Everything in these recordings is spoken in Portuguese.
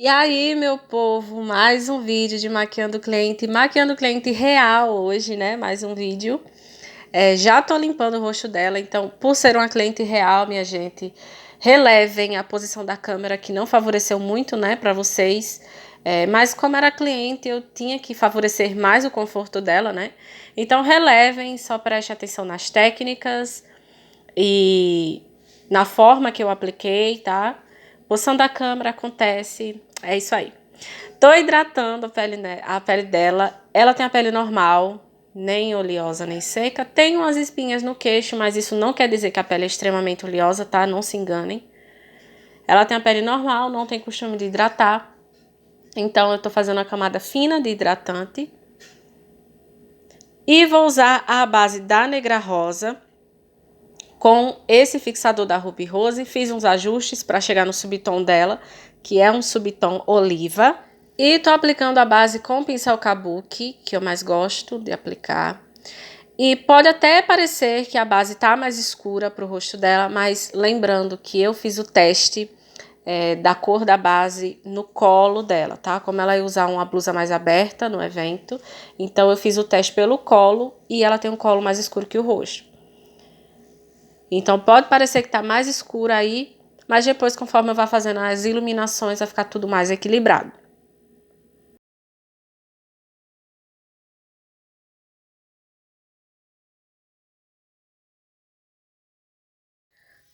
E aí, meu povo, mais um vídeo de maquiando o cliente real hoje, né? Mais um vídeo. Já tô limpando o rosto dela, então, por ser uma cliente real, minha gente, relevem a posição da câmera que não favoreceu muito, né, para vocês. Mas como era cliente, eu tinha que favorecer mais o conforto dela, né? Então, relevem, só preste atenção nas técnicas e na forma que eu apliquei, tá? Posição da câmera acontece, é isso aí. Tô hidratando a pele dela. Ela tem a pele normal, nem oleosa nem seca. Tem umas espinhas no queixo, mas isso não quer dizer que a pele é extremamente oleosa, tá? Não se enganem. Ela tem a pele normal, não tem costume de hidratar. Então eu tô fazendo a camada fina de hidratante. E vou usar a base da Negra Rosa com esse fixador da Ruby Rose. Fiz uns ajustes para chegar no subtom dela, que é um subtom oliva. E tô aplicando a base com o pincel Kabuki, que eu mais gosto de aplicar. E pode até parecer que a base tá mais escura pro rosto dela, mas lembrando que eu fiz o teste da cor da base no colo dela, tá? Como ela ia usar uma blusa mais aberta no evento, então eu fiz o teste pelo colo e ela tem um colo mais escuro que o rosto. Então pode parecer que tá mais escuro aí, mas depois, conforme eu vá fazendo as iluminações, vai ficar tudo mais equilibrado.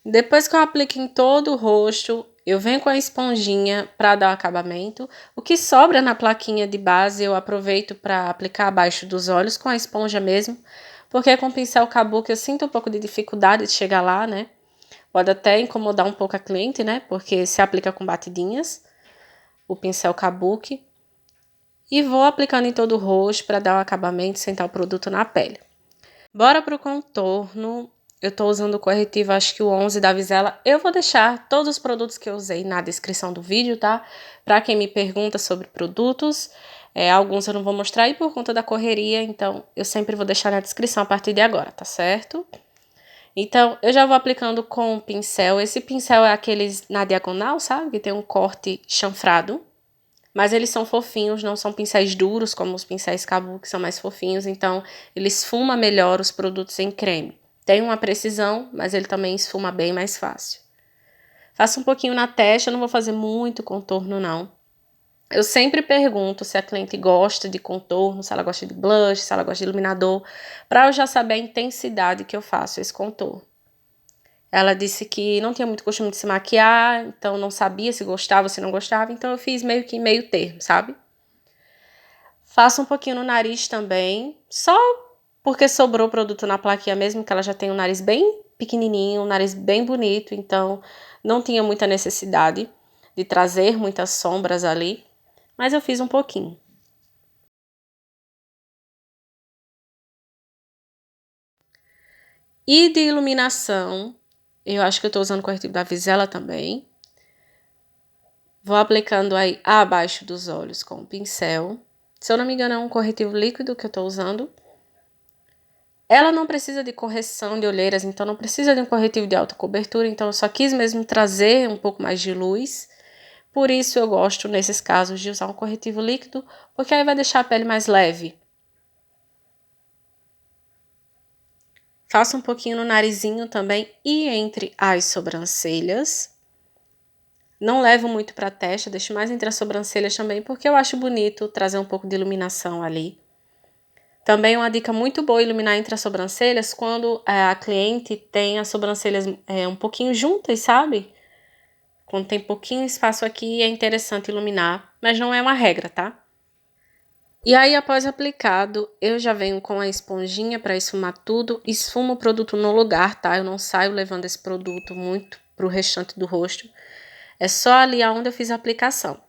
Depois que eu aplico em todo o rosto, eu venho com a esponjinha para dar o acabamento. O que sobra na plaquinha de base eu aproveito para aplicar abaixo dos olhos com a esponja mesmo, porque com o pincel Kabuki eu sinto um pouco de dificuldade de chegar lá, né? Pode até incomodar um pouco a cliente, né? Porque se aplica com batidinhas, o pincel Kabuki. E vou aplicando em todo o rosto para dar o acabamento e sentar o produto na pele. Bora pro contorno. Eu tô usando o corretivo, acho que o 11 da Visela. Eu vou deixar todos os produtos que eu usei na descrição do vídeo, tá? Pra quem me pergunta sobre produtos. Alguns eu não vou mostrar aí por conta da correria, então eu sempre vou deixar na descrição a partir de agora, tá certo? Então, eu já vou aplicando com o pincel. Esse pincel é aqueles na diagonal, sabe? Que tem um corte chanfrado. Mas eles são fofinhos, não são pincéis duros como os pincéis Kabuki, que são mais fofinhos, então ele esfuma melhor os produtos em creme. Tem uma precisão, mas ele também esfuma bem mais fácil. Faço um pouquinho na testa, eu não vou fazer muito contorno não. Eu sempre pergunto se a cliente gosta de contorno, se ela gosta de blush, se ela gosta de iluminador, para eu já saber a intensidade que eu faço esse contorno. Ela disse que não tinha muito costume de se maquiar, então não sabia se gostava ou se não gostava, então eu fiz meio que meio termo, sabe? Faço um pouquinho no nariz também, só porque sobrou produto na plaquinha mesmo, que ela já tem um nariz bem pequenininho, um nariz bem bonito, então não tinha muita necessidade de trazer muitas sombras ali, mas eu fiz um pouquinho. E de iluminação, eu acho que eu tô usando o corretivo da Visela também. Vou aplicando aí abaixo dos olhos com o pincel. Se eu não me engano, é um corretivo líquido que eu tô usando. Ela não precisa de correção de olheiras, então não precisa de um corretivo de alta cobertura, então eu só quis mesmo trazer um pouco mais de luz. Por isso eu gosto, nesses casos, de usar um corretivo líquido, porque aí vai deixar a pele mais leve. Faço um pouquinho no narizinho também e entre as sobrancelhas. Não levo muito para a testa, deixo mais entre as sobrancelhas também, porque eu acho bonito trazer um pouco de iluminação ali. Também uma dica muito boa iluminar entre as sobrancelhas quando a cliente tem as sobrancelhas um pouquinho juntas, sabe? Quando tem pouquinho espaço aqui é interessante iluminar, mas não é uma regra, tá? E aí após aplicado, eu já venho com a esponjinha para esfumar tudo, esfumo o produto no lugar, tá? Eu não saio levando esse produto muito pro restante do rosto. É só ali aonde eu fiz a aplicação.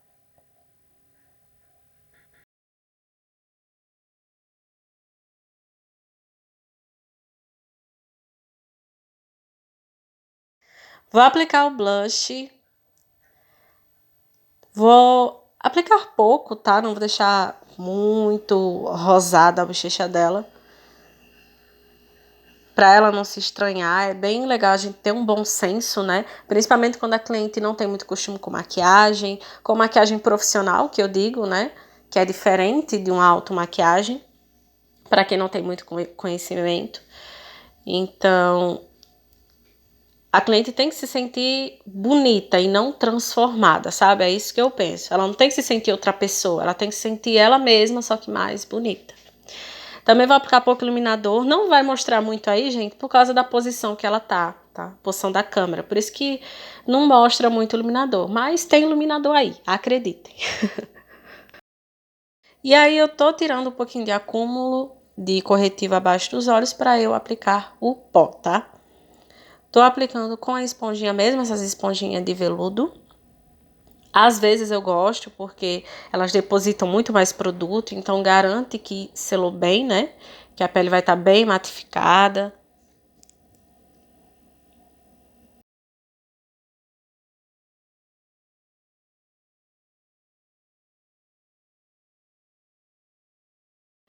Vou aplicar o blush. Vou aplicar pouco, tá? Não vou deixar muito rosada a bochecha dela. para ela não se estranhar. É bem legal a gente ter um bom senso, né? Principalmente quando a cliente não tem muito costume com maquiagem profissional, que eu digo, né? Que é diferente de uma automaquiagem, para quem não tem muito conhecimento. Então, a cliente tem que se sentir bonita e não transformada, sabe? É isso que eu penso. Ela não tem que se sentir outra pessoa, ela tem que se sentir ela mesma, só que mais bonita. Também vou aplicar pouco iluminador. Não vai mostrar muito aí, gente, por causa da posição que ela tá? Posição da câmera. Por isso que não mostra muito iluminador. Mas tem iluminador aí, acreditem. E aí eu tô tirando um pouquinho de acúmulo de corretivo abaixo dos olhos para eu aplicar o pó, tá? Tô aplicando com a esponjinha mesmo, essas esponjinhas de veludo. Às vezes eu gosto porque elas depositam muito mais produto, então garante que selou bem, né? Que a pele vai estar bem matificada.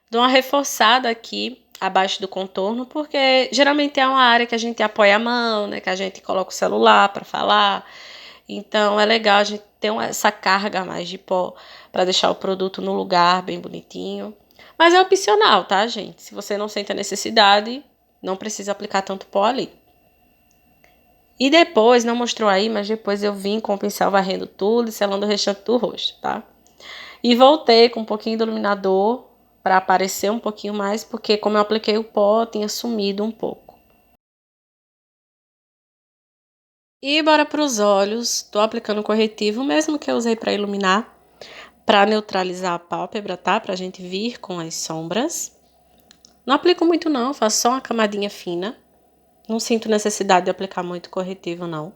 Dou uma reforçada aqui abaixo do contorno, porque geralmente é uma área que a gente apoia a mão, né? Que a gente coloca o celular para falar. Então é legal a gente ter essa carga a mais de pó para deixar o produto no lugar bem bonitinho. Mas é opcional, tá, gente? Se você não sente a necessidade, não precisa aplicar tanto pó ali. E depois, não mostrou aí, mas depois eu vim com o pincel varrendo tudo e selando o restante do rosto, tá? E voltei com um pouquinho do iluminador para aparecer um pouquinho mais, porque como eu apliquei o pó, tinha sumido um pouco. E bora para os olhos. Tô aplicando o corretivo, mesmo que eu usei para iluminar, para neutralizar a pálpebra, tá? Pra gente vir com as sombras. Não aplico muito não, faço só uma camadinha fina. Não sinto necessidade de aplicar muito corretivo, não.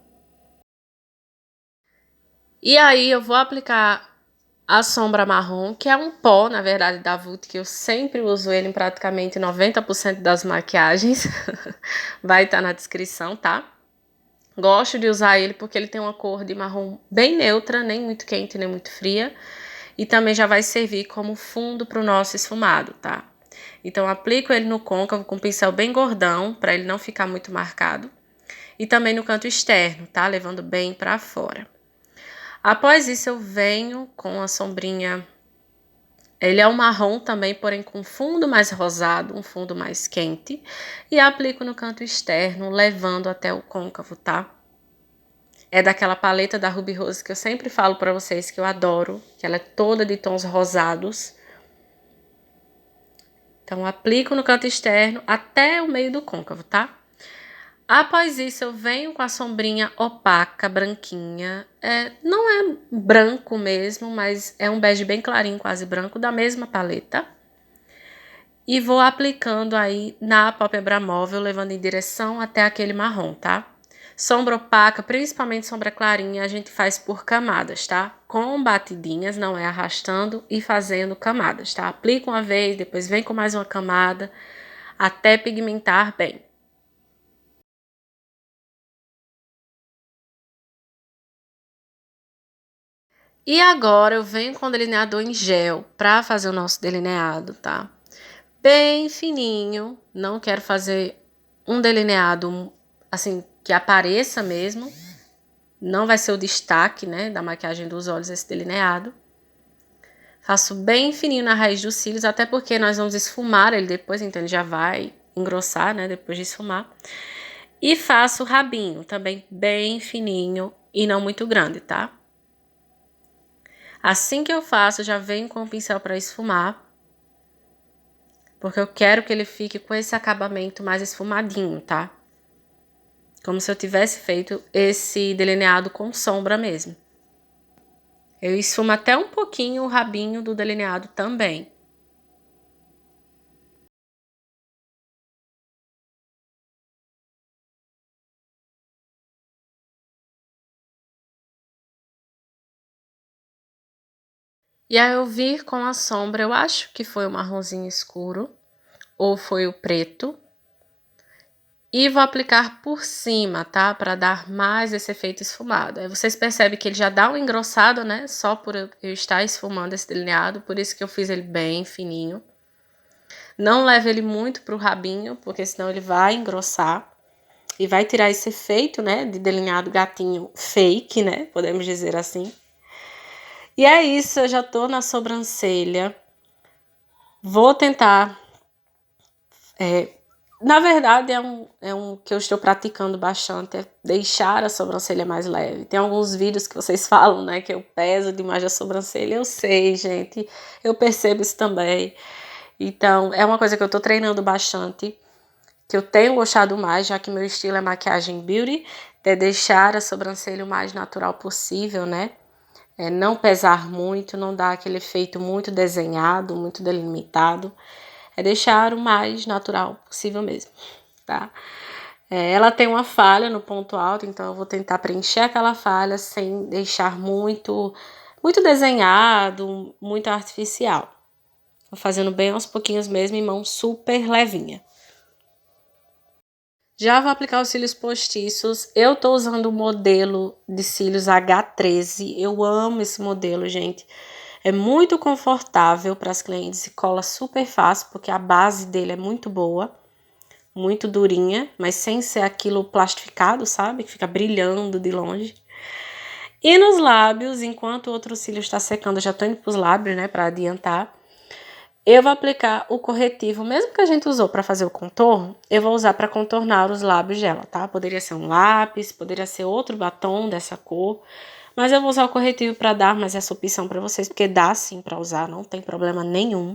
E aí eu vou aplicar a sombra marrom, que é um pó, na verdade, da Vult, que eu sempre uso ele em praticamente 90% das maquiagens. Vai estar na descrição, tá? Gosto de usar ele porque ele tem uma cor de marrom bem neutra, nem muito quente, nem muito fria. E também já vai servir como fundo para o nosso esfumado, tá? Então, aplico ele no côncavo com um pincel bem gordão, para ele não ficar muito marcado. E também no canto externo, tá? Levando bem para fora. Após isso, eu venho com a sombrinha. Ele é um marrom também, porém com fundo mais rosado, um fundo mais quente. E aplico no canto externo, levando até o côncavo, tá? É daquela paleta da Ruby Rose que eu sempre falo pra vocês que eu adoro, que ela é toda de tons rosados. Então, aplico no canto externo até o meio do côncavo, tá? Após isso, eu venho com a sombrinha opaca, branquinha. Não é branco mesmo, mas é um bege bem clarinho, quase branco, da mesma paleta. E vou aplicando aí na pálpebra móvel, levando em direção até aquele marrom, tá? Sombra opaca, principalmente sombra clarinha, a gente faz por camadas, tá? Com batidinhas, não é arrastando e fazendo camadas, tá? Aplica uma vez, depois vem com mais uma camada, até pigmentar bem. E agora eu venho com o delineador em gel pra fazer o nosso delineado, tá? Bem fininho, não quero fazer um delineado assim que apareça mesmo. Não vai ser o destaque, né, da maquiagem dos olhos esse delineado. Faço bem fininho na raiz dos cílios, até porque nós vamos esfumar ele depois, então ele já vai engrossar, né, depois de esfumar. E faço o rabinho, também bem fininho e não muito grande, tá? Assim que eu faço, eu já venho com o pincel para esfumar, porque eu quero que ele fique com esse acabamento mais esfumadinho, tá? Como se eu tivesse feito esse delineado com sombra mesmo. Eu esfumo até um pouquinho o rabinho do delineado também. E aí eu vir com a sombra, eu acho que foi o marronzinho escuro, ou foi o preto. E vou aplicar por cima, tá? Para dar mais esse efeito esfumado. Aí vocês percebem que ele já dá um engrossado, né? Só por eu estar esfumando esse delineado, por isso que eu fiz ele bem fininho. Não leve ele muito pro rabinho, porque senão ele vai engrossar e vai tirar esse efeito, né, de delineado gatinho fake, né, podemos dizer assim. E é isso, eu já tô na sobrancelha. Vou tentar... na verdade, é um que eu estou praticando bastante, é deixar a sobrancelha mais leve. Tem alguns vídeos que vocês falam, né, que eu peso demais a sobrancelha. Eu sei, gente, eu percebo isso também. Então, é uma coisa que eu tô treinando bastante, que eu tenho gostado mais, já que meu estilo é maquiagem beauty, é deixar a sobrancelha o mais natural possível, né? É não pesar muito, não dar aquele efeito muito desenhado, muito delimitado. É deixar o mais natural possível mesmo, tá? Ela tem uma falha no ponto alto, então eu vou tentar preencher aquela falha sem deixar muito, muito desenhado, muito artificial. Vou fazendo bem aos pouquinhos mesmo, em mão super levinha. Já vou aplicar os cílios postiços. Eu tô usando o modelo de cílios H13. Eu amo esse modelo, gente. É muito confortável para as clientes e cola super fácil, porque a base dele é muito boa, muito durinha, mas sem ser aquilo plastificado, sabe? Que fica brilhando de longe. E nos lábios, enquanto o outro cílio está secando, eu já tô indo pros lábios, né, para adiantar. Eu vou aplicar o corretivo, mesmo que a gente usou para fazer o contorno, eu vou usar para contornar os lábios dela, tá? Poderia ser um lápis, poderia ser outro batom dessa cor, mas eu vou usar o corretivo para dar mais essa opção para vocês, porque dá sim para usar, não tem problema nenhum.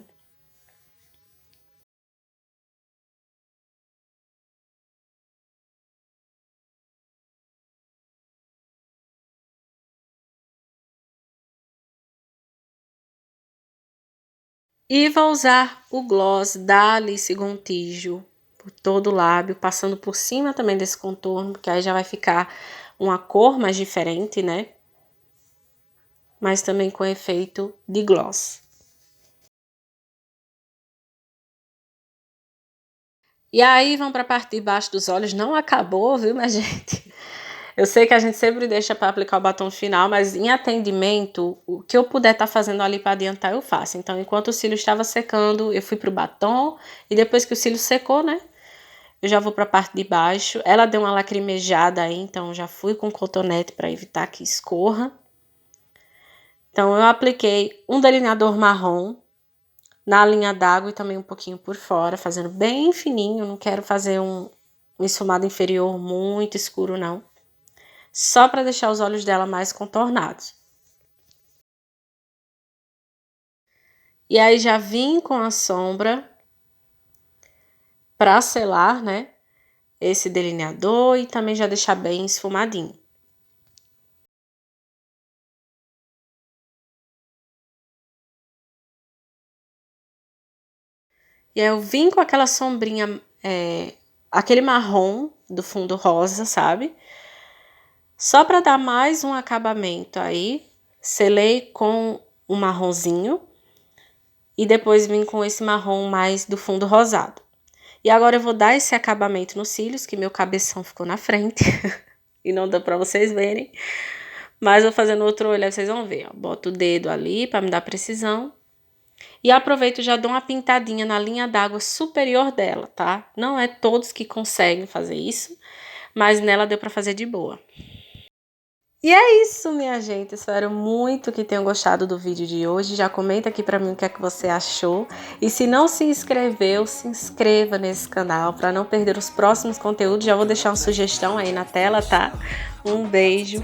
E vou usar o gloss da Alice Gontijo por todo o lábio, passando por cima também desse contorno, porque aí já vai ficar uma cor mais diferente, né? Mas também com efeito de gloss. E aí vão para a parte de baixo dos olhos. Não acabou, viu, minha gente? Eu sei que a gente sempre deixa para aplicar o batom final, mas em atendimento, o que eu puder estar fazendo ali para adiantar, eu faço. Então, enquanto o cílio estava secando, eu fui pro batom. E depois que o cílio secou, né? Eu já vou para a parte de baixo. Ela deu uma lacrimejada aí, então já fui com cotonete para evitar que escorra. Então, eu apliquei um delineador marrom na linha d'água e também um pouquinho por fora, fazendo bem fininho. Não quero fazer um esfumado inferior muito escuro, não. Só para deixar os olhos dela mais contornados. E aí já vim com a sombra para selar, né? Esse delineador e também já deixar bem esfumadinho. E aí eu vim com aquela sombrinha, aquele marrom do fundo rosa, sabe? Só para dar mais um acabamento aí, selei com um marronzinho e depois vim com esse marrom mais do fundo rosado. E agora eu vou dar esse acabamento nos cílios, que meu cabeção ficou na frente e não dá para vocês verem. Mas vou fazendo outro olho, aí vocês vão ver, ó. Boto o dedo ali para me dar precisão. E aproveito e já dou uma pintadinha na linha d'água superior dela, tá? Não é todos que conseguem fazer isso, mas nela deu para fazer de boa. E é isso, minha gente. Espero muito que tenham gostado do vídeo de hoje. Já comenta aqui pra mim o que é que você achou. E se não se inscreveu, se inscreva nesse canal para não perder os próximos conteúdos. Já vou deixar uma sugestão aí na tela, tá? Um beijo.